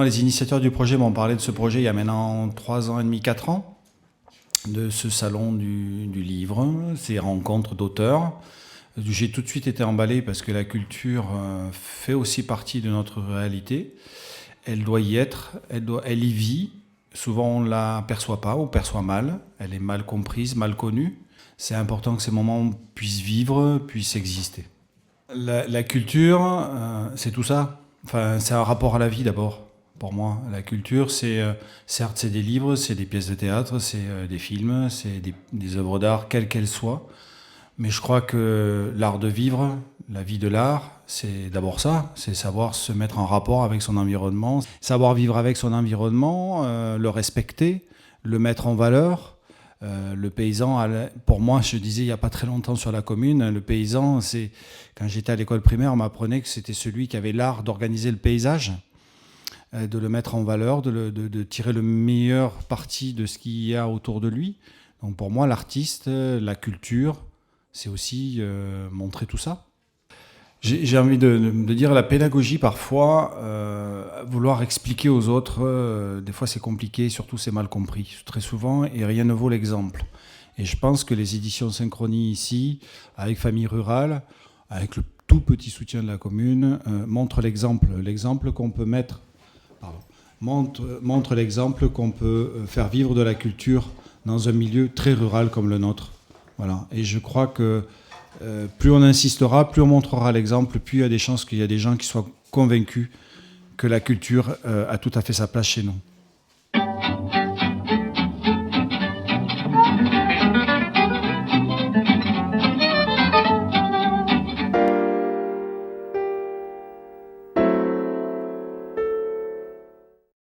les initiateurs du projet m'ont parlé de ce projet il y a maintenant 3 ans et demi, 4 ans, de ce salon du livre, ces rencontres d'auteurs. J'ai tout de suite été emballé parce que la culture fait aussi partie de notre réalité. Elle doit y être, elle y vit. Souvent on ne la perçoit pas, on perçoit mal. Elle est mal comprise, mal connue. C'est important que ces moments puissent vivre, puissent exister. La culture, c'est tout ça. Enfin, c'est un rapport à la vie d'abord. Pour moi, la culture, certes, c'est des livres, c'est des pièces de théâtre, c'est des films, c'est des œuvres d'art, quelles qu'elles soient. Mais je crois que l'art de vivre, la vie de l'art, c'est d'abord ça, c'est savoir se mettre en rapport avec son environnement, savoir vivre avec son environnement, le respecter, le mettre en valeur. Le paysan, pour moi, je disais il n'y a pas très longtemps sur la commune, le paysan, quand j'étais à l'école primaire, on m'apprenait que c'était celui qui avait l'art d'organiser le paysage, de le mettre en valeur, de tirer le meilleur parti de ce qu'il y a autour de lui. Donc pour moi, l'artiste, la culture, c'est aussi montrer tout ça. J'ai envie de dire la pédagogie, parfois, vouloir expliquer aux autres, des fois c'est compliqué, surtout c'est mal compris, très souvent, et rien ne vaut l'exemple. Et je pense que les éditions Synchronie ici, avec Famille Rurale, avec le tout petit soutien de la commune, montrent l'exemple qu'on peut mettre, montre l'exemple qu'on peut faire vivre de la culture dans un milieu très rural comme le nôtre. Voilà. Et je crois que plus on insistera, plus on montrera l'exemple, plus il y a des chances qu'il y a des gens qui soient convaincus que la culture a tout à fait sa place chez nous.